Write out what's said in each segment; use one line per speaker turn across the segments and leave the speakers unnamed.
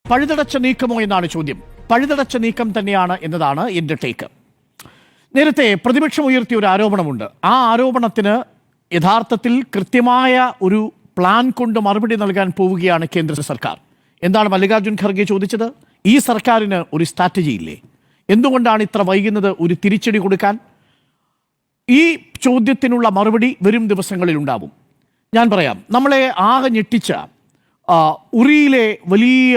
പഴുതടച്ച നീക്കമോ എന്നാണ് ചോദ്യം. പഴുതടച്ച നീക്കം തന്നെയാണ് എന്നതാണ് എൻ്റെ ടേക്ക്. നേരത്തെ പ്രതിപക്ഷം ഉയർത്തിയ ഒരു ആരോപണമുണ്ട്. ആ ആരോപണത്തിന് യഥാർത്ഥത്തിൽ കൃത്യമായ ഒരു പ്ലാൻ കൊണ്ട് മറുപടി നൽകാൻ പോവുകയാണ് കേന്ദ്ര സർക്കാർ. എന്താണ് മല്ലികാർജ്ജുൻ ഖർഗെ ചോദിച്ചത്? ഈ സർക്കാരിന് ഒരു സ്ട്രാറ്റജി ഇല്ലേ? എന്തുകൊണ്ടാണ് ഇത്ര വൈകുന്നത് ഒരു തിരിച്ചടി കൊടുക്കാൻ? ഈ ചോദ്യത്തിനുള്ള മറുപടി വരും ദിവസങ്ങളിൽ ഉണ്ടാവും. ഞാൻ പറയാം, നമ്മളെ ആകെ ഞെട്ടിച്ച ഉറിയിലെ വലിയ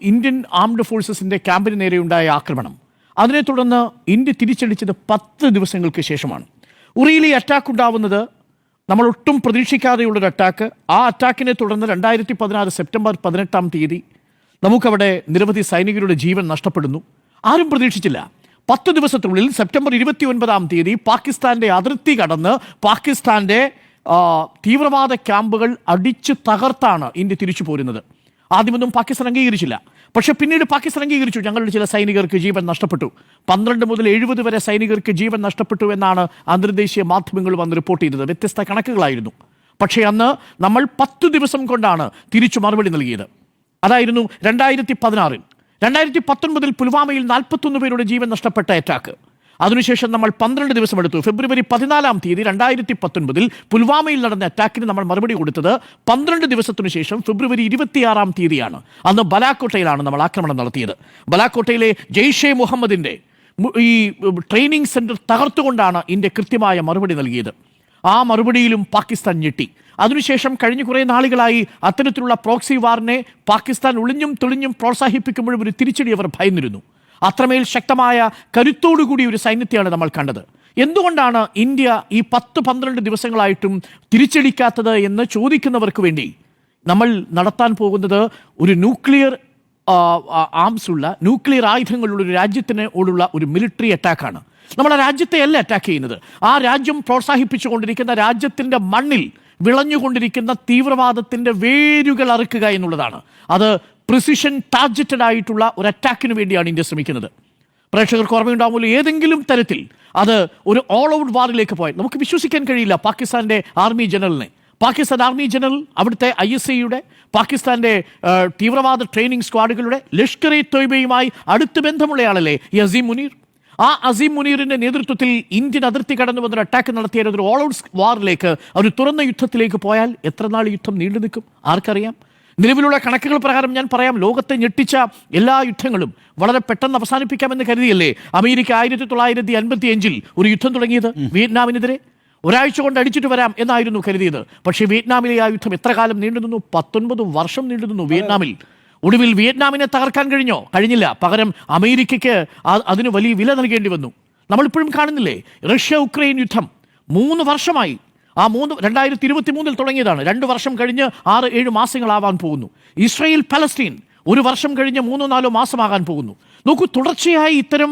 ഇന്ത്യൻ ആംഡ് ഫോഴ്സസിൻ്റെ ക്യാമ്പിന് നേരെയുണ്ടായ ആക്രമണം, അതിനെ തുടർന്ന് ഇന്ത്യ തിരിച്ചടിച്ചത് 10 ദിവസങ്ങൾക്ക് ശേഷമാണ്. ഉറിയിലെ അറ്റാക്ക് ഉണ്ടാവുന്നത് നമ്മൾ ഒട്ടും പ്രതീക്ഷിക്കാതെയുള്ളൊരു അറ്റാക്ക്. ആ അറ്റാക്കിനെ തുടർന്ന് 2016 സെപ്റ്റംബർ 18 നമുക്കവിടെ നിരവധി സൈനികരുടെ ജീവൻ നഷ്ടപ്പെടുന്നു. ആരും പ്രതീക്ഷിച്ചില്ല. 10 ദിവസത്തിനുള്ളിൽ സെപ്റ്റംബർ 29 പാകിസ്ഥാൻ്റെ അതിർത്തി കടന്ന് പാകിസ്ഥാൻ്റെ തീവ്രവാദ ക്യാമ്പുകൾ അടിച്ചു തകർത്താണ് ഇന്ത്യ തിരിച്ചു പോരുന്നത്. ആദ്യമൊന്നും പാകിസ്ഥാൻ അംഗീകരിച്ചില്ല. പക്ഷെ പിന്നീട് പാകിസ്ഥാൻ അംഗീകരിച്ചു, ഞങ്ങളുടെ ചില സൈനികർക്ക് ജീവൻ നഷ്ടപ്പെട്ടു. 12 മുതൽ 70 വരെ സൈനികർക്ക് ജീവൻ നഷ്ടപ്പെട്ടു എന്നാണ് അന്തർദേശീയ മാധ്യമങ്ങൾ വന്ന് റിപ്പോർട്ട് ചെയ്തത്. വ്യത്യസ്ത കണക്കുകളായിരുന്നു. പക്ഷേ അന്ന് നമ്മൾ 10 ദിവസം കൊണ്ടാണ് തിരിച്ചു മറുപടി നൽകിയത്. അതായിരുന്നു 2016. 2019 പുൽവാമയിൽ 41 പേരുടെ ജീവൻ നഷ്ടപ്പെട്ട അറ്റാക്ക്. അതിനുശേഷം നമ്മൾ 12 ദിവസം എടുത്തു. ഫെബ്രുവരി 14 2019 പുൽവാമയിൽ നടന്ന അറ്റാക്കിന് നമ്മൾ മറുപടി കൊടുത്തത് 12 ദിവസത്തിനു ശേഷം ഫെബ്രുവരി 26 അന്ന് ബലാക്കോട്ടയിലാണ് നമ്മൾ ആക്രമണം നടത്തിയത്. ബലാക്കോട്ടയിലെ ജെയ്ഷെ മുഹമ്മദിൻ്റെ ഈ ട്രെയിനിങ് സെൻറ്റർ തകർത്തുകൊണ്ടാണ് ഇന്ത്യ കൃത്യമായ മറുപടി നൽകിയത്. ആ മറുപടിയിലും പാകിസ്ഥാൻ ഞെട്ടി. അതിനുശേഷം കഴിഞ്ഞ കുറേ നാളുകളായി അത്തരത്തിലുള്ള പ്രോക്സി വാറിനെ പാകിസ്ഥാൻ ഒളിഞ്ഞും തെളിഞ്ഞും പ്രോത്സാഹിപ്പിക്കുമ്പോഴും ഒരു തിരിച്ചടി അവർ ഭയന്നിരുന്നു. അത്രമേൽ ശക്തമായ കരുത്തോടുകൂടി ഒരു സൈന്യത്തെയാണ് നമ്മൾ കണ്ടത്. എന്തുകൊണ്ടാണ് ഇന്ത്യ ഈ 10-12 ദിവസങ്ങളായിട്ടും തിരിച്ചടിക്കാത്തത് എന്ന് ചോദിക്കുന്നവർക്ക് വേണ്ടി നമ്മൾ നടത്താൻ പോകുന്നത് ഒരു ന്യൂക്ലിയർ ആയുധങ്ങളുള്ള ഒരു രാജ്യത്തിനോടുള്ള ഒരു മിലിറ്ററി അറ്റാക്കാണ്. നമ്മൾ ആ രാജ്യത്തെയല്ല അറ്റാക്ക് ചെയ്യുന്നത്. ആ രാജ്യം പ്രോത്സാഹിപ്പിച്ചുകൊണ്ടിരിക്കുന്ന രാജ്യത്തിൻ്റെ മണ്ണിൽ വിളഞ്ഞുകൊണ്ടിരിക്കുന്ന തീവ്രവാദത്തിൻ്റെ വേരുകൾ അറുക്കുക എന്നുള്ളതാണ്. അത് പ്രിസിഷൻ ടാർജറ്റഡ് ആയിട്ടുള്ള ഒരു അറ്റാക്കിന് വേണ്ടിയാണ് ഇന്ത്യ ശ്രമിക്കുന്നത്. പ്രേക്ഷകർക്ക് ഓർമ്മയുണ്ടാകുമല്ലോ, ഏതെങ്കിലും തരത്തിൽ അത് ഒരു ഓൾ ഔട്ട് വാറിലേക്ക് പോയാൽ നമുക്ക് വിശ്വസിക്കാൻ കഴിയില്ല. പാകിസ്ഥാൻ്റെ ആർമി ജനറലിനെ, പാകിസ്ഥാൻ ആർമി ജനറൽ, അവിടുത്തെ ISAയുടെ, പാകിസ്ഥാൻ്റെ തീവ്രവാദ ട്രെയിനിങ് സ്ക്വാഡുകളുടെ ലഷ്കർ ഇ തോയ്ബയുമായി അടുത്ത് ബന്ധമുള്ളയാളല്ലേ ഈ അസീം മുനീർ. ആ അസീം മുനീറിൻ്റെ നേതൃത്വത്തിൽ ഇന്ത്യൻ അതിർത്തി കടന്നു വന്നൊരു അറ്റാക്ക് നടത്തിയ ഒരു ഓൾ ഔട്ട് വാറിലേക്ക്, ഒരു തുറന്ന യുദ്ധത്തിലേക്ക് പോയാൽ എത്ര നാൾ യുദ്ധം നീണ്ടു നിൽക്കും ആർക്കറിയാം. നിലവിലുള്ള കണക്കുകൾ പ്രകാരം ഞാൻ പറയാം, ലോകത്തെ ഞെട്ടിച്ച എല്ലാ യുദ്ധങ്ങളും വളരെ പെട്ടെന്ന് അവസാനിപ്പിക്കാമെന്ന് കരുതിയല്ലേ അമേരിക്ക 1955 ഒരു യുദ്ധം തുടങ്ങിയത് വിയറ്റ്നാമിനെതിരെ. ഒരാഴ്ച കൊണ്ട് അടിച്ചിട്ട് വരാം എന്നായിരുന്നു കരുതിയത്. പക്ഷേ വിയറ്റ്നാമിലെ ആ യുദ്ധം എത്ര കാലം നീണ്ടു നിന്നു? 19 വർഷം നീണ്ടു നിന്നു വിയറ്റ്നാമിൽ. ഒടുവിൽ വിയറ്റ്നാമിനെ തകർക്കാൻ കഴിഞ്ഞോ? കഴിഞ്ഞില്ല. പകരം അമേരിക്കയ്ക്ക് അതിന് വലിയ വില നൽകേണ്ടി വന്നു. നമ്മളിപ്പോഴും കാണുന്നില്ലേ റഷ്യ ഉക്രൈൻ യുദ്ധം 3 വർഷമായി. ആ 2023 തുടങ്ങിയതാണ്. 2 വർഷം കഴിഞ്ഞ് 6-7 മാസങ്ങളാവാൻ പോകുന്നു. ഇസ്രായേൽ പലസ്തീൻ 1 വർഷം കഴിഞ്ഞ് 3-4 മാസമാകാൻ പോകുന്നു. നോക്കൂ, തുടർച്ചയായി ഇത്തരം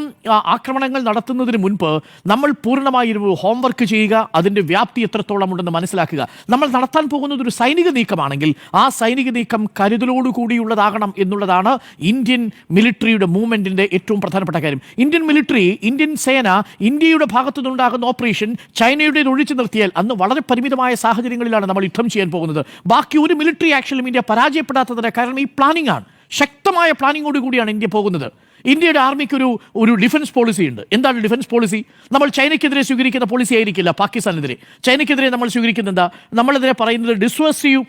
ആക്രമണങ്ങൾ നടത്തുന്നതിന് മുൻപ് നമ്മൾ പൂർണ്ണമായി ഹോംവർക്ക് ചെയ്യുക, അതിൻ്റെ വ്യാപ്തി എത്രത്തോളം ഉണ്ടെന്ന് മനസ്സിലാക്കുക. നമ്മൾ നടത്താൻ പോകുന്നത് ഒരു സൈനിക നീക്കമാണെങ്കിൽ ആ സൈനിക നീക്കം കരുതലോടുകൂടിയുള്ളതാകണം എന്നുള്ളതാണ് ഇന്ത്യൻ മിലിറ്ററിയുടെ മൂവ്മെൻറ്റിൻ്റെ ഏറ്റവും പ്രധാനപ്പെട്ട കാര്യം. ഇന്ത്യൻ മിലിറ്ററി, ഇന്ത്യൻ സേന ഇന്ത്യയുടെ ഭാഗത്തു നിന്നുണ്ടാകുന്ന ഓപ്പറേഷൻ ചൈനയുടേത് ഒഴിച്ചു നിർത്തിയാൽ അന്ന് വളരെ പരിമിതമായ സാഹചര്യങ്ങളിലാണ് നമ്മൾ യുദ്ധം ചെയ്യാൻ പോകുന്നത്. ബാക്കി ഒരു മിലിറ്ററി ആക്ഷനിലും ഇന്ത്യ പരാജയപ്പെടാത്തതിന് കാരണം ഈ പ്ലാനിംഗ് ആണ്. ശക്തമായ പ്ലാനിങ്ങോട് കൂടിയാണ് ഇന്ത്യ പോകുന്നത്. ഇന്ത്യയുടെ ആർമിക്ക് ഒരു ഡിഫൻസ് പോളിസി ഉണ്ട്. എന്താണ് ഡിഫൻസ് പോളിസി? നമ്മൾ ചൈനയ്ക്കെതിരെ സ്വീകരിക്കുന്ന പോളിസി ആയിരിക്കില്ല പാകിസ്ഥാനെതിരെ. ചൈനയ്ക്കെതിരെ നമ്മൾ സ്വീകരിക്കുന്നത് എന്താ? നമ്മളെതിരെ പറയുന്നത് ഡിസ്വേസീവ്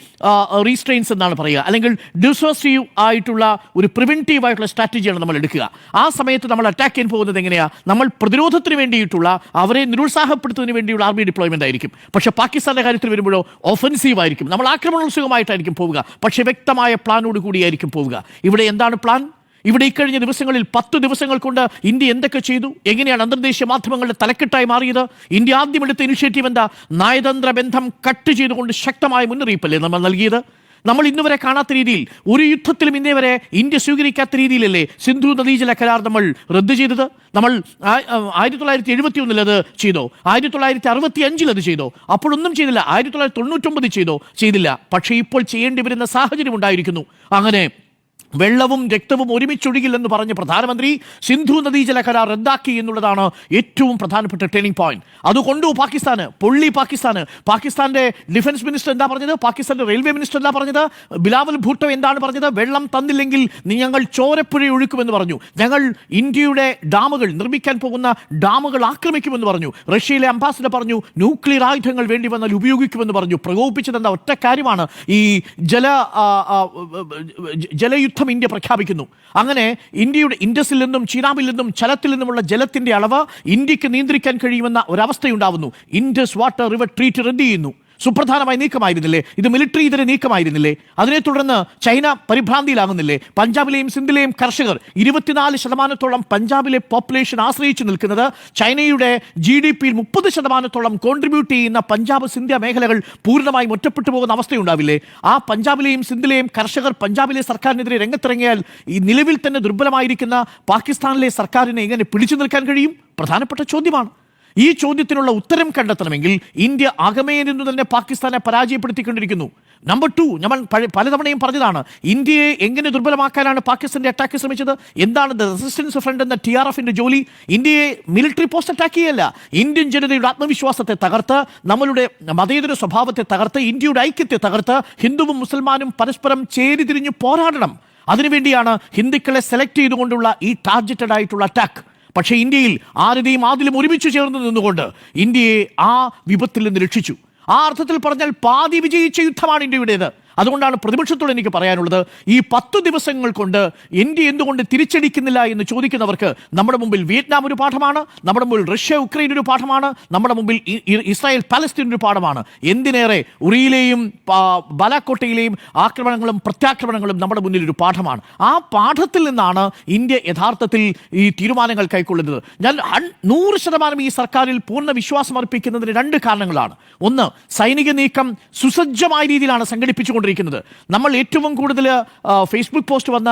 റീസ്ട്രെയിൻസ് എന്നാണ് പറയുക, അല്ലെങ്കിൽ ഡിസ്വേസീവ് ആയിട്ടുള്ള ഒരു പ്രിവെൻറ്റീവ് ആയിട്ടുള്ള സ്ട്രാറ്റജിയാണ് നമ്മൾ എടുക്കുക. ആ സമയത്ത് നമ്മൾ അറ്റാക്ക് ചെയ്യാൻ പോകുന്നത് എങ്ങനെയാണ്? നമ്മൾ പ്രതിരോധത്തിന് വേണ്ടിയിട്ടുള്ള, അവരെ നിരുത്സാഹപ്പെടുത്തുന്നതിന് വേണ്ടിയുള്ള ആർമി ഡിപ്ലോയ്മെൻ്റ് ആയിരിക്കും. പക്ഷേ പാകിസ്ഥാൻ്റെ കാര്യത്തിൽ വരുമ്പോഴോ ഒഫൻസീവ് ആയിരിക്കും. നമ്മൾ ആക്രമണോത്സുകമായിട്ടായിരിക്കും പോവുക, പക്ഷേ വ്യക്തമായ പ്ലാനോട് കൂടിയായിരിക്കും പോവുക. ഇവിടെ എന്താണ് പ്ലാൻ? ഇവിടെ ഇക്കഴിഞ്ഞ ദിവസങ്ങളിൽ 10 ദിവസങ്ങൾ കൊണ്ട് ഇന്ത്യ എന്തൊക്കെ ചെയ്തു? എങ്ങനെയാണ് അന്തർദേശീയ മാധ്യമങ്ങളുടെ തലക്കെട്ടായി മാറിയത്? ഇന്ത്യ ആദ്യം എടുത്ത ഇനിഷ്യേറ്റീവ് എന്താ? നയതന്ത്ര ബന്ധം കട്ട് ചെയ്തുകൊണ്ട് ശക്തമായ മുന്നറിയിപ്പല്ലേ നമ്മൾ നൽകിയത്? നമ്മൾ ഇന്നുവരെ കാണാത്ത രീതിയിൽ, ഒരു യുദ്ധത്തിലും ഇന്നേ വരെ ഇന്ത്യ സ്വീകരിക്കാത്ത രീതിയിലല്ലേ സിന്ധു നദീജല കരാർ നമ്മൾ റദ്ദ് ചെയ്തത്? നമ്മൾ 1971 അത് ചെയ്തോ? 1965 അത് ചെയ്തോ? അപ്പോഴൊന്നും ചെയ്തില്ല. 1999 ചെയ്തോ? ചെയ്തില്ല. പക്ഷേ ഇപ്പോൾ ചെയ്യേണ്ടി വരുന്ന സാഹചര്യം ഉണ്ടായിരിക്കുന്നു. അങ്ങനെ വെള്ളവും രക്തവും ഒരുമിച്ചൊഴുകില്ലെന്ന് പറഞ്ഞ പ്രധാനമന്ത്രി സിന്ധു നദീജല കരാർ റദ്ദാക്കി എന്നുള്ളതാണ് ഏറ്റവും പ്രധാനപ്പെട്ട ടേണിംഗ് പോയിന്റ്. അതുകൊണ്ടു പാകിസ്ഥാന്റെ ഡിഫൻസ് മിനിസ്റ്റർ എന്താ പറഞ്ഞത്, പാകിസ്ഥാന്റെ റെയിൽവേ മിനിസ്റ്റർ എന്താ പറഞ്ഞത്, ബിലാവൽ ഭൂട്ടോ എന്താണ് പറഞ്ഞത്, വെള്ളം തന്നില്ലെങ്കിൽ ഞങ്ങൾ ചോരപ്പുഴ ഒഴുക്കുമെന്ന് പറഞ്ഞു, ഞങ്ങൾ ഇന്ത്യയുടെ ഡാമുകൾ നിർമ്മിക്കാൻ പോകുന്ന ഡാമുകൾ ആക്രമിക്കുമെന്ന് പറഞ്ഞു, റഷ്യയിലെ അംബാസിഡർ പറഞ്ഞു ന്യൂക്ലിയർ ആയുധങ്ങൾ വേണ്ടി വന്നാൽ ഉപയോഗിക്കുമെന്ന് പറഞ്ഞു. പ്രകോപിപ്പിച്ചതെന്താ? ഒറ്റ കാര്യമാണ്, ഈ ജലയുദ്ധം ഇന്ത്യ പ്രഖ്യാപിക്കുന്നു. അങ്ങനെ ഇൻഡസിൽ നിന്നും ചീനാബിൽ നിന്നും ചലത്തിൽ നിന്നുമുള്ള ജലത്തിന്റെ അളവ് ഇന്ത്യക്ക് നിയന്ത്രിക്കാൻ കഴിയുമെന്ന ഒരവസ്ഥയുണ്ടാവുന്നു. ഇൻഡസ് വാട്ടർ റിവർ ട്രീറ്റ് റദ്ദ് ചെയ്യുന്നു. സുപ്രധാനമായ നീക്കമായിരുന്നില്ലേ ഇത്? മിലിറ്ററി ഇതര നീക്കമായിരുന്നില്ലേ? അതിനെ തുടർന്ന് ചൈന പരിഭ്രാന്തിയിലാകുന്നില്ലേ? പഞ്ചാബിലെയും സിന്ധിലെയും കർഷകർ 24% പഞ്ചാബിലെ പോപ്പുലേഷൻ ആശ്രയിച്ചു നിൽക്കുന്നത് ചൈനയുടെ GDP-യിൽ 30% കോൺട്രിബ്യൂട്ട് ചെയ്യുന്ന പഞ്ചാബ് സിന്ധ്യ മേഖലകൾ പൂർണ്ണമായും ഒറ്റപ്പെട്ടു പോകുന്ന അവസ്ഥയുണ്ടാവില്ലേ? ആ പഞ്ചാബിലെയും സിന്ധിലെയും കർഷകർ പഞ്ചാബിലെ സർക്കാരിനെതിരെ രംഗത്തിറങ്ങിയാൽ ഈ നിലവിൽ തന്നെ ദുർബലമായിരിക്കുന്ന പാകിസ്ഥാനിലെ സർക്കാരിനെ എങ്ങനെ പിടിച്ചു നിൽക്കാൻ കഴിയും? പ്രധാനപ്പെട്ട ചോദ്യമാണ്. ഈ ചോദ്യത്തിനുള്ള ഉത്തരം കണ്ടെത്തണമെങ്കിൽ ഇന്ത്യ അകമേ നിന്ന് തന്നെ പാകിസ്ഥാനെ പരാജയപ്പെടുത്തിക്കൊണ്ടിരിക്കുന്നു. നമ്പർ 2, നമ്മൾ പലതവണയും പറഞ്ഞതാണ്, ഇന്ത്യയെ എങ്ങനെ ദുർബലമാക്കാനാണ് പാകിസ്ഥാന്റെ അറ്റാക്ക് ശ്രമിച്ചത്? എന്താണ് ദ റെസിസ്റ്റൻസ് ഫ്രണ്ട് എന്ന TRFന്റെ ജോലി? ഇന്ത്യയെ മിലിറ്ററി പോസ്റ്റ് അറ്റാക്ക് ചെയ്യല്ല, ഇന്ത്യൻ ജനതയുടെ ആത്മവിശ്വാസത്തെ തകർത്ത്, നമ്മളുടെ മതേതര സ്വഭാവത്തെ തകർത്ത്, ഇന്ത്യയുടെ ഐക്യത്തെ തകർത്ത് ഹിന്ദുവും മുസൽമാനും പരസ്പരം ചേരിതിരിഞ്ഞ് പോരാടണം. അതിനുവേണ്ടിയാണ് ഹിന്ദുക്കളെ സെലക്ട് ചെയ്തുകൊണ്ടുള്ള ഈ ടാർഗറ്റഡ് ആയിട്ടുള്ള അറ്റാക്ക്. പക്ഷേ ഇന്ത്യയിൽ ആരുടെയും ആദിലും ഒരുമിച്ച് ചേർന്ന് നിന്നുകൊണ്ട് ഇന്ത്യയെ ആ വിപത്തിൽ നിന്ന് രക്ഷിച്ചു. ആ അർത്ഥത്തിൽ പറഞ്ഞാൽ പാതി വിജയിച്ച യുദ്ധമാണ് ഇന്ത്യയുടേത്. അതുകൊണ്ടാണ് പ്രതിപക്ഷത്തോട് എനിക്ക് പറയാനുള്ളത്, ഈ 10 ദിവസങ്ങൾ കൊണ്ട് ഇന്ത്യ എന്തുകൊണ്ട് തിരിച്ചടിക്കുന്നില്ല എന്ന് ചോദിക്കുന്നവർക്ക് നമ്മുടെ മുമ്പിൽ വിയറ്റ്നാം ഒരു പാഠമാണ്, നമ്മുടെ മുമ്പിൽ റഷ്യ ഉക്രൈൻ ഒരു പാഠമാണ്, നമ്മുടെ മുമ്പിൽ ഇസ്രായേൽ പാലസ്തീൻ ഒരു പാഠമാണ്. എന്തിനേറെ ഉറിയിലെയും ബാലാക്കോട്ടയിലെയും ആക്രമണങ്ങളും പ്രത്യാക്രമണങ്ങളും നമ്മുടെ മുന്നിൽ ഒരു പാഠമാണ്. ആ പാഠത്തിൽ നിന്നാണ് ഇന്ത്യ യഥാർത്ഥത്തിൽ ഈ തീരുമാനങ്ങൾ കൈക്കൊള്ളുന്നത്. ഞാൻ 100% ഈ സർക്കാരിൽ പൂർണ്ണ വിശ്വാസം അർപ്പിക്കുന്നതിന് 2 കാരണങ്ങളാണ്. ഒന്ന്, സൈനിക നീക്കം സുസജ്ജമായ രീതിയിലാണ് സംഘടിപ്പിച്ചുകൊണ്ട്. നമ്മൾ ഏറ്റവും കൂടുതൽ ഫേസ്ബുക്ക് പോസ്റ്റ് വന്ന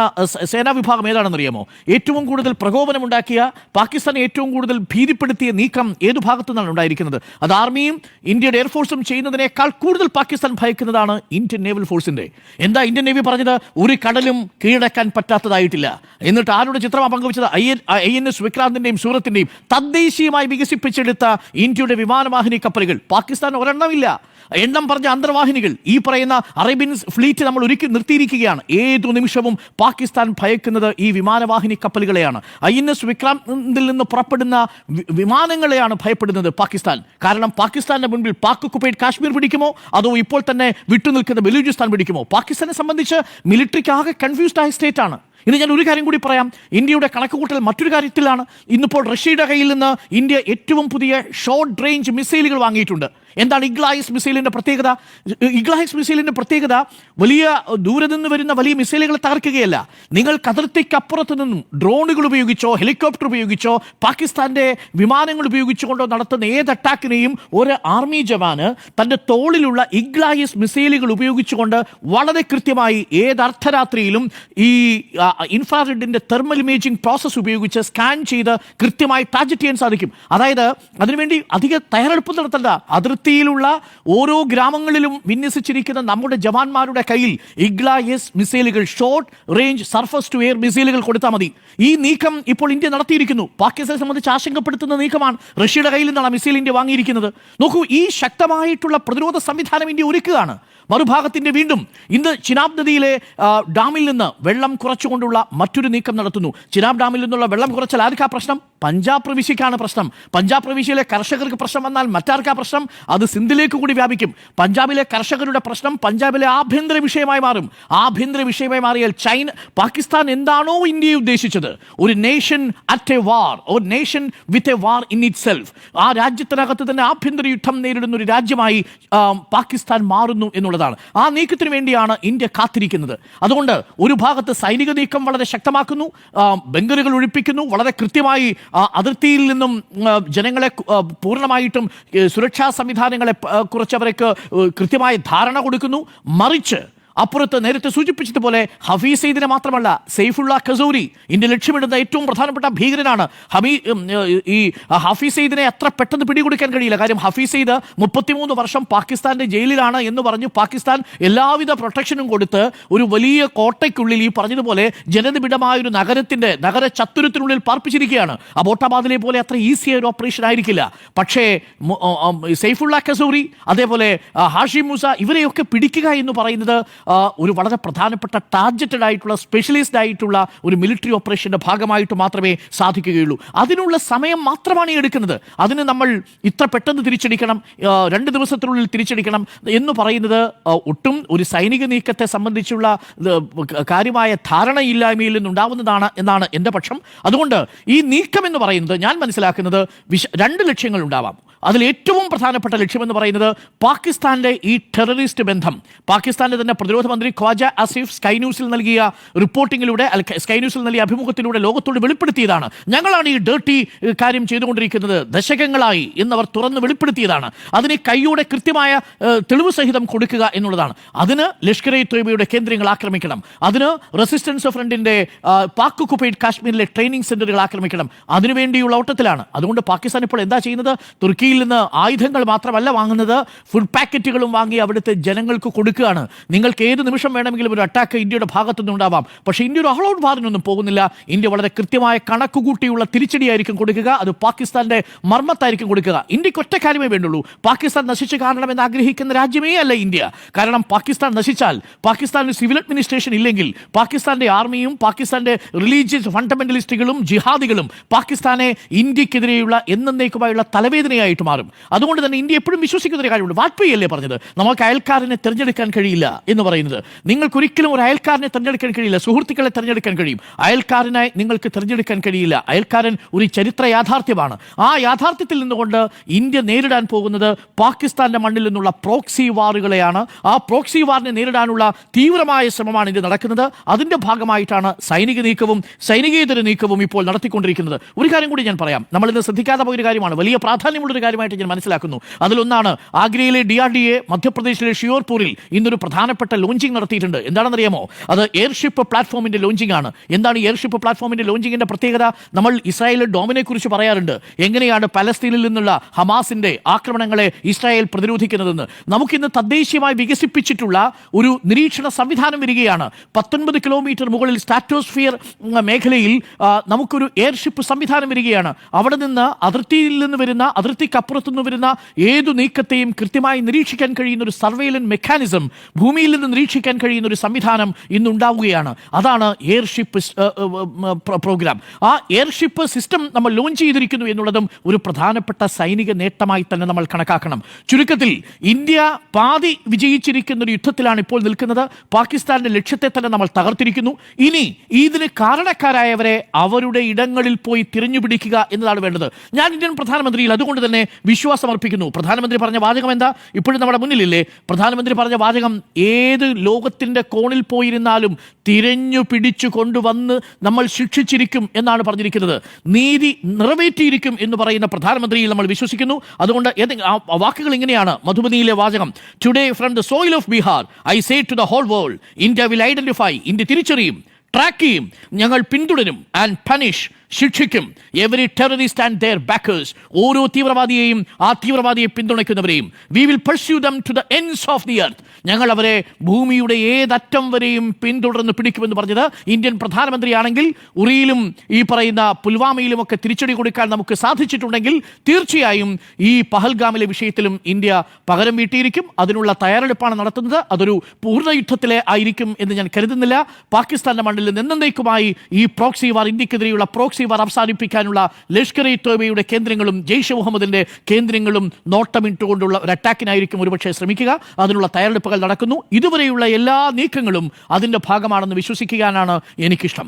സേനാ വിഭാഗം ഏതാണെന്നറിയാമോ? ഏറ്റവും കൂടുതൽ പ്രകോപനമുണ്ടാക്കിയ, പാകിസ്ഥാനെ ഏറ്റവും കൂടുതൽ ഭീതിപ്പെടുത്തിയ നീക്കം ഏതു ഭാഗത്തു നിന്നാണ് ഉണ്ടായിരിക്കുന്നത്? അത് ആർമിയും ഇന്ത്യയുടെ എയർഫോഴ്സും ചെയ്യുന്നതിനേക്കാൾ കൂടുതൽ പാകിസ്ഥാൻ ഭയക്കുന്നതാണ് ഇന്ത്യൻ നേവൽ ഫോഴ്സിന്റെ. എന്താ ഇന്ത്യൻ നേവി പറഞ്ഞത്? ഒരു കടലും കീഴടക്കാൻ പറ്റാത്തതായിട്ടില്ല. എന്നിട്ട് ആരുടെ ചിത്രമാണ് പങ്കുവച്ചത്? INS വിക്രാന്തിന്റെയും സൂറത്തിന്റെയും തദ്ദേശീയമായി വികസിപ്പിച്ചെടുത്ത ഇന്ത്യയുടെ വിമാനവാഹിനി കപ്പലുകൾ. പാകിസ്ഥാൻ ഒരെണ്ണമില്ല, എണ്ണം പറഞ്ഞ അന്തർവാഹിനികൾ. ഈ പറയുന്ന അറേബ്യൻ ഫ്ലീറ്റ് നമ്മൾ നിർത്തിയിരിക്കുകയാണ്. ഏതു നിമിഷവും പാകിസ്ഥാൻ ഭയക്കുന്നത് ഈ വിമാനവാഹിനി കപ്പലുകളെയാണ്. INS വിക്രാന്തിൽ നിന്ന് പുറപ്പെടുന്ന വിമാനങ്ങളെയാണ് ഭയപ്പെടുന്നത് പാകിസ്ഥാൻ. കാരണം പാകിസ്ഥാന്റെ മുൻപിൽ പാക് ഒക്കുപൈഡ് കാശ്മീർ പിടിക്കുമോ, അതോ ഇപ്പോൾ തന്നെ വിട്ടുനിൽക്കുന്ന ബലൂചിസ്ഥാൻ പിടിക്കുമോ? പാകിസ്ഥാനെ സംബന്ധിച്ച് മിലിറ്ററിക്ക് ആകെ കൺഫ്യൂസ്ഡ് ആയ സ്റ്റേറ്റ് ആണ്. ഇനി ഞാൻ ഒരു കാര്യം കൂടി പറയാം. ഇന്ത്യയുടെ കണക്കുകൂട്ടൽ മറ്റൊരു കാര്യത്തിലാണ്. ഇന്നിപ്പോൾ റഷ്യയുടെ കയ്യിൽ നിന്ന് ഇന്ത്യ ഏറ്റവും പുതിയ ഷോർട്ട് റേഞ്ച് മിസൈലുകൾ വാങ്ങിയിട്ടുണ്ട്. എന്താണ് ഇഗ്ലായിസ് മിസൈലിന്റെ പ്രത്യേകത? ഇഗ്ലായിസ് മിസൈലിന്റെ പ്രത്യേകത വലിയ ദൂരെ നിന്ന് വരുന്ന വലിയ മിസൈലുകളെ തകർക്കുകയല്ല. നിങ്ങൾ അതിർത്തിക്കപ്പുറത്ത് നിന്നും ഡ്രോണുകൾ ഉപയോഗിച്ചോ ഹെലികോപ്റ്റർ ഉപയോഗിച്ചോ പാകിസ്ഥാന്റെ വിമാനങ്ങൾ ഉപയോഗിച്ചുകൊണ്ടോ നടത്തുന്ന ഏത് അറ്റാക്കിനെയും ഒരു ആർമി ജവാന് തന്റെ തോളിലുള്ള ഇഗ്ലായിസ് മിസൈലുകൾ ഉപയോഗിച്ചുകൊണ്ട് വളരെ കൃത്യമായി ഏത് അർദ്ധരാത്രിയിലും ഈ ഇൻഫ്രാറെഡിന്റെ തെർമൽ ഇമേജിംഗ് പ്രോസസ് ഉപയോഗിച്ച് സ്കാൻ ചെയ്ത് കൃത്യമായി ടാർഗറ്റ് ചെയ്യാൻ സാധിക്കും. അതായത് അതിനുവേണ്ടി അധിക തയ്യാറെടുപ്പ് നടത്തേണ്ട. അതിർത്തിയിലുള്ള ഓരോ ഗ്രാമങ്ങളിലും വിന്യസിച്ചിരിക്കുന്ന നമ്മുടെ ജവാന്മാരുടെ കയ്യിൽ ഇഗ്ലായിസ് മിസൈലുകൾ, short range surface to air മിസൈലുകൾ കൊടുത്താൽ മതി. ഈ നീക്കം ഇപ്പോൾ ഇന്ത്യ നടത്തിയിരിക്കുന്നു. പാകിസ്ഥാനെ സംബന്ധിച്ച് ആശങ്കപ്പെടുത്തുന്ന നീക്കമാണ്. റഷ്യയുടെ കയ്യിൽ നിന്നാണ് മിസൈൽ ഇന്ത്യ വാങ്ങിയിരിക്കുന്നത്. നോക്കൂ, ഈ ശക്തമായിട്ടുള്ള പ്രതിരോധ സംവിധാനം ഇന്ത്യ ഒരുക്കുകയാണ്. മറുഭാഗത്തിന്റെ വീണ്ടും ഇന്ന് ചിനാബ് നദിയിലെ ഡാമിൽ നിന്ന് വെള്ളം കുറച്ചുകൊണ്ടുള്ള മറ്റൊരു നീക്കം നടത്തുന്നു. ചിനാബ് ഡാമിൽ നിന്നുള്ള വെള്ളം കുറച്ചാൽ ആർക്കാ പ്രശ്നം? പഞ്ചാബ് പ്രവിശ്യക്കാണ് പ്രശ്നം. പഞ്ചാബ് പ്രവിശ്യയിലെ കർഷകർക്ക് പ്രശ്നം വന്നാൽ മറ്റാർക്കാ പ്രശ്നം? അത് സിന്ധിലേക്ക് കൂടി വ്യാപിക്കും. പഞ്ചാബിലെ കർഷകരുടെ പ്രശ്നം പഞ്ചാബിലെ ആഭ്യന്തര വിഷയമായി മാറും. ആഭ്യന്തര വിഷയമായി മാറിയാൽ പാകിസ്ഥാൻ എന്താണോ ഇന്ത്യയെ ഉദ്ദേശിച്ചത്, ഒരു നേഷൻ അറ്റ് എ വാർ, ഒരു nation with a war in it self, ആ രാജ്യത്തിനകത്ത് തന്നെ ആഭ്യന്തര യുദ്ധം നേരിടുന്ന ഒരു രാജ്യമായി പാകിസ്ഥാൻ മാറുന്നു എന്നുള്ളതാണ്. ആ നീക്കത്തിന് വേണ്ടിയാണ് ഇന്ത്യ കാത്തിരിക്കുന്നത്. അതുകൊണ്ട് ഒരു ഭാഗത്ത് സൈനിക നീക്കം വളരെ ശക്തമാക്കുന്നു, ബങ്കറുകൾ ഒഴിപ്പിക്കുന്നു, വളരെ കൃത്യമായി അതിർത്തിയിൽ നിന്നും ജനങ്ങളെ പൂർണ്ണമായിട്ടും സുരക്ഷാ സംവിധാനങ്ങളെ കുറിച്ച് അവർക്ക് കൃത്യമായ ധാരണ കൊടുക്കുന്നു. മറിച്ച് അപ്പുറത്ത് നേരത്തെ സൂചിപ്പിച്ചതുപോലെ ഹഫീസ് സയ്യിദിനെ മാത്രമല്ല, സെയ്ഫുള്ള ഖസൂരി ഇന്ത്യ ലക്ഷ്യമിടുന്ന ഏറ്റവും പ്രധാനപ്പെട്ട ഭീകരനാണ്. ഈ ഹഫീസ് സയ്യിദിനെ അത്ര പെട്ടെന്ന് പിടികൊടുക്കാൻ കഴിയില്ല. കാര്യം ഹഫീസ് സയ്യിദ് 33 വർഷം പാകിസ്ഥാന്റെ ജയിലിലാണ് എന്ന് പറഞ്ഞു പാകിസ്ഥാൻ എല്ലാവിധ പ്രൊട്ടക്ഷനും കൊടുത്ത് ഒരു വലിയ കോട്ടയ്ക്കുള്ളിൽ ഈ പറഞ്ഞതുപോലെ ജനനിബിഡമായ ഒരു നഗര ചത്തുരത്തിനുള്ളിൽ പാർപ്പിച്ചിരിക്കുകയാണ്. അബോട്ടാബാദിലെ പോലെ അത്ര ഈസിയായ ഒരു ഓപ്പറേഷൻ ആയിരിക്കില്ല. പക്ഷേ സെയ്ഫുള്ള ഖസൂരി, അതേപോലെ ഹാഷിം മൂസ, ഇവരെയൊക്കെ പിടിക്കുക എന്ന് പറയുന്നത് ഒരു വളരെ പ്രധാനപ്പെട്ട ടാർഗറ്റഡ് ആയിട്ടുള്ള സ്പെഷ്യലിസ്റ്റ് ആയിട്ടുള്ള ഒരു മിലിറ്ററി ഓപ്പറേഷന്റെ ഭാഗമായിട്ട് മാത്രമേ സാധിക്കുകയുള്ളൂ. അതിനുള്ള സമയം മാത്രമാണ് ഈ എടുക്കുന്നത്. അതിന് നമ്മൾ ഇത്ര പെട്ടെന്ന് തിരിച്ചടിക്കണം, 2 ദിവസത്തിനുള്ളിൽ തിരിച്ചടിക്കണം എന്ന് പറയുന്നത് ഒട്ടും ഒരു സൈനിക നീക്കത്തെ സംബന്ധിച്ചുള്ള കാര്യമായ ധാരണയില്ലായ്മയിൽ നിന്നുണ്ടാവുന്നതാണ് എന്നാണ് എൻ്റെ പക്ഷം. അതുകൊണ്ട് ഈ നീക്കം എന്ന് പറയുന്നത് ഞാൻ മനസ്സിലാക്കുന്നത് 2 ലക്ഷ്യങ്ങൾ ഉണ്ടാവാം. അതിൽ ഏറ്റവും പ്രധാനപ്പെട്ട ലക്ഷ്യമെന്ന് പറയുന്നത് പാകിസ്ഥാന്റെ ഈ ടെററിസ്റ്റ് ബന്ധം, പാകിസ്ഥാന്റെ തന്നെ പ്രതിരോധ മന്ത്രി ഖ്വാജ ആസിഫ് സ്കൈ ന്യൂസിൽ നൽകിയ റിപ്പോർട്ടിങ്ങിലൂടെ, സ്കൈ ന്യൂസിൽ നൽകിയ അഭിമുഖത്തിലൂടെ ലോകത്തോട് വെളിപ്പെടുത്തിയതാണ്. ഞങ്ങളാണ് ഈ ഡേർട്ടി കാര്യം ചെയ്തുകൊണ്ടിരിക്കുന്നത് ദശകങ്ങളായി എന്നവർ തുറന്ന് വെളിപ്പെടുത്തിയതാണ്. അതിന് കൈയോടെ കൃത്യമായ തെളിവ് സഹിതം കൊടുക്കുക എന്നുള്ളതാണ്. അതിന് ലഷ്കർ ഇ ത്വയ്ബയുടെ കേന്ദ്രങ്ങൾ ആക്രമിക്കണം, അതിന് റെസിസ്റ്റൻസ് ഫ്രണ്ടിന്റെ പാക് ഒക്കുപൈഡ് കാശ്മീരിലെ ട്രെയിനിങ് സെന്ററുകൾ ആക്രമിക്കണം. അതിനുവേണ്ടിയുള്ള ഓട്ടത്തിലാണ്. അതുകൊണ്ട് പാകിസ്ഥാൻ ഇപ്പോൾ എന്താ ചെയ്യുന്നത്? തുർക്കിയിൽ നിന്ന് ആയുധങ്ങൾ മാത്രമല്ല വാങ്ങുന്നത്, ഫുഡ് പാക്കറ്റുകളും വാങ്ങി അവിടുത്തെ ജനങ്ങൾക്ക് കൊടുക്കുകയാണ്. നിങ്ങൾക്ക് ഏത് നിമിഷം വേണമെങ്കിലും ഒരു അറ്റാക്ക് ഇന്ത്യയുടെ ഭാഗത്തുനിന്നുണ്ടാവാം. പക്ഷേ ഇന്ത്യ ഒരു ഓൾ ഔട്ട് വാറിനൊന്നും പോകുന്നില്ല. ഇന്ത്യ വളരെ കൃത്യമായ കണക്കുകൂട്ടിയുള്ള തിരിച്ചടിയായിരിക്കും കൊടുക്കുക. അത് പാകിസ്ഥാന്റെ മർമ്മത്തായിരിക്കും കൊടുക്കുക. ഇന്ത്യക്ക് ഒറ്റ കാര്യമേ വേണ്ടുള്ളൂ, പാകിസ്ഥാൻ നശിച്ചു കാണണമെന്ന് ആഗ്രഹിക്കുന്ന രാജ്യമേ അല്ല ഇന്ത്യ. കാരണം പാകിസ്ഥാൻ നശിച്ചാൽ, പാകിസ്ഥാനിൽ സിവിൽ അഡ്മിനിസ്ട്രേഷൻ ഇല്ലെങ്കിൽ, പാകിസ്ഥാന്റെ ആർമിയും പാകിസ്ഥാന്റെ റിലീജിയസ് ഫണ്ടമെന്റലിസ്റ്റുകളും ജിഹാദികളും പാകിസ്ഥാനെ ഇന്ത്യക്കെതിരെയുള്ള എന്നേക്കുമായുള്ള തലവേദനയായിട്ട് മാറും. അതുകൊണ്ട് തന്നെ ഇന്ത്യ എപ്പോഴും വിശ്വസിക്കുന്ന ഒരു കാര്യമുണ്ട്. വാജ്പേയി അല്ലേ പറഞ്ഞത്, നമുക്ക് അയൽക്കാരനെ തിരഞ്ഞെടുക്കാൻ കഴിയില്ല എന്ന് പറയുന്നത്. നിങ്ങൾക്ക് ഒരിക്കലും ഒരു അയൽക്കാരനെ തിരഞ്ഞെടുക്കാൻ കഴിയില്ല, സുഹൃത്തുക്കളെ തിരഞ്ഞെടുക്കാൻ കഴിയും. അയൽക്കാരനായി നിങ്ങൾക്ക് തിരഞ്ഞെടുക്കാൻ കഴിയില്ല. അയൽക്കാരൻ ഒരു ചരിത്ര യാഥാർത്ഥ്യമാണ്. ആ യാഥാർത്ഥ്യത്തിൽ നിന്നുകൊണ്ട് ഇന്ത്യ നേരിടാൻ പോകുന്നത് പാകിസ്ഥാന്റെ മണ്ണിൽ നിന്നുള്ള പ്രോക്സി വാറുകളെയാണ്. ആ പ്രോക്സി വാറിനെ നേരിടാനുള്ള തീവ്രമായ ശ്രമമാണ് ഇന്ത്യ നടക്കുന്നത്. അതിന്റെ ഭാഗമായിട്ടാണ് സൈനിക നീക്കവും സൈനികേതര നീക്കവും ഇപ്പോൾ നടത്തിക്കൊണ്ടിരിക്കുന്നത്. ഒരു കാര്യം കൂടി ഞാൻ പറയാം, നമ്മളിന്ന് ശ്രദ്ധിക്കാതെ പോയൊരു കാര്യമാണ്, വലിയ പ്രാധാന്യമുള്ളൊരു കാര്യമായിട്ട് ഞാൻ മനസ്സിലാക്കുന്നു. അതിലൊന്നാണ് ആഗ്രയിലെ DRDA മധ്യപ്രദേശിലെ ഷിയോർപൂരിൽ ഇന്നൊരു പ്രധാനപ്പെട്ട ലോഞ്ചിങ് നടത്തിയിട്ടുണ്ട്. എന്താണെന്നറിയാമോ? അത് എയർഷിപ്പ് പ്ലാറ്റ്ഫോമിന്റെ ലോഞ്ചിങ് ആണ്. എന്താണ് ഈ എയർഷിപ്പ് പ്ലാറ്റ്ഫോമിന്റെ ലോഞ്ചിങ്ങിന്റെ പ്രത്യേകത? നമ്മൾ ഇസ്രായേലിലെ ഡോമിനെ കുറിച്ച് പറയാറുണ്ട്, എങ്ങനെയാണ് പലസ്തീനിൽ നിന്നുള്ള ഹമാസിന്റെ ആക്രമണങ്ങളെ ഇസ്രായേൽ പ്രതിരോധിക്കുന്നതെന്ന്. നമുക്കിന്ന് തദ്ദേശീയമായി വികസിപ്പിച്ചിട്ടുള്ള ഒരു നിരീക്ഷണ സംവിധാനം വരികയാണ്. 19 കിലോമീറ്റർ മുകളിൽ സ്ട്രാറ്റോസ്ഫിയർ മേഖലയിൽ നമുക്കൊരു എയർഷിപ്പ് സംവിധാനം വരികയാണ്. അവിടെ നിന്ന് അതിർത്തിയിൽ നിന്ന് വരുന്ന, അതിർത്തിക്കപ്പുറത്തു നിന്ന് വരുന്ന ഏതു നീക്കത്തെയും കൃത്യമായി നിരീക്ഷിക്കാൻ കഴിയുന്ന ഒരു സർവൈലൻസ് മെക്കാനിസം, ഭൂമിയിൽ നിന്ന് നിരീക്ഷിക്കാൻ കഴിയുന്ന ഒരു സംവിധാനം ഇന്നുണ്ടാവുകയാണ്. അതാണ് എയർഷിപ്പ് പ്രോഗ്രാം. ആ എയർഷിപ്പ് സിസ്റ്റം നമ്മൾ ലോഞ്ച് ചെയ്തിരിക്കുന്നു എന്നുള്ളതും ഒരു പ്രധാനപ്പെട്ട സൈനിക നേട്ടമായി തന്നെ നമ്മൾ കണക്കാക്കണം. ചുരുക്കത്തിൽ ഇന്ത്യ പാതി വിജയിച്ചിരിക്കുന്ന ഒരു യുദ്ധത്തിലാണ് ഇപ്പോൾ നിൽക്കുന്നത്. പാകിസ്ഥാന്റെ ലക്ഷ്യത്തെ തന്നെ നമ്മൾ തകർത്തിരിക്കുന്നു. ഇനി ഇതിന് കാരണക്കാരായവരെ അവരുടെ ഇടങ്ങളിൽ പോയി തിരഞ്ഞുപിടിക്കുക എന്നതാണ് വേണ്ടത്. ഞാൻ ഇന്ത്യൻ പ്രധാനമന്ത്രിയിൽ അതുകൊണ്ട് തന്നെ വിശ്വാസം അർപ്പിക്കുന്നു. പ്രധാനമന്ത്രി പറഞ്ഞ വാചകം എന്താ? ഇപ്പോഴും നമ്മുടെ മുന്നിലില്ലേ? പ്രധാനമന്ത്രി പറഞ്ഞ വാചകം, ഏത് ലോകത്തിന്റെ കോണിൽ പോയിരുന്നാലും തിരഞ്ഞു പിടിച്ചു കൊണ്ടുവന്ന് നമ്മൾ ശിക്ഷിച്ചിരിക്കും എന്നാണ് പറഞ്ഞിരിക്കുന്നത്. നീതി നിറവേറ്റിയിരിക്കും എന്ന് പറയുന്ന പ്രധാനമന്ത്രിയിൽ നമ്മൾ വിശ്വസിക്കുന്നു. അതുകൊണ്ട് വാക്കുകൾ ഇങ്ങനെയാണ്, മധുബനിയിലെ വാചകം: today from the soil of Bihar I say to the whole world, India will identify, India തിരിച്ചറിയും, ട്രാക്ക് ചെയ്യും, ഞങ്ങൾ പിന്തുടരും, ആൻഡ് പണിഷ്, ശിക്ഷിക്കും, every terrorist and their backers, ഓരോ തീവ്രവാദിയെയും ആ തീവ്രവാദിയെ പിന്തുണയ്ക്കുന്നവരെയും. We will pursue them to the ends of the earth, ഞങ്ങൾ അവരെ ഭൂമിയുടെ ഏതറ്റം വരെയും പിന്തുടർന്ന് പിടിക്കുമെന്ന് പറഞ്ഞത് ഇന്ത്യൻ പ്രധാനമന്ത്രിയാണെങ്കിൽ, ഉറിയിലും ഈ പറയുന്ന പുൽവാമയിലുമൊക്കെ തിരിച്ചടി കൊടുക്കാൻ നമുക്ക് സാധിച്ചിട്ടുണ്ടെങ്കിൽ തീർച്ചയായും ഈ പഹൽഗാമിലെ വിഷയത്തിലും ഇന്ത്യ പകരം വീട്ടിയിരിക്കും. അതിനുള്ള തയ്യാറെടുപ്പാണ് നടത്തുന്നത്. അതൊരു പൂർണ്ണ യുദ്ധത്തിലെ ആയിരിക്കും എന്ന് ഞാൻ കരുതുന്നില്ല. പാകിസ്ഥാന്റെ മണ്ണിൽ എന്നേക്കുമായി ഈ പ്രോക്സി വാർ, ഇന്ത്യക്കെതിരെയുള്ള പ്രോക്സി വാർ അവസാനിപ്പിക്കാനുള്ള ലഷ്കർ ഇ ത്വയ്ബയുടെ കേന്ദ്രങ്ങളും ജെയ്ഷെ മുഹമ്മദിന്റെ കേന്ദ്രങ്ങളും നോട്ടമിട്ടുകൊണ്ടുള്ള ഒരു അറ്റാക്കിനായിരിക്കും ഒരുപക്ഷെ ശ്രമിക്കുക. അതിനുള്ള തയ്യാറെടുപ്പുകൾ നടക്കുന്നു. ഇതുവരെയുള്ള എല്ലാ നീക്കങ്ങളും അതിന്റെ ഭാഗമാണെന്ന് വിശ്വസിക്കാനാണ് എനിക്കിഷ്ടം.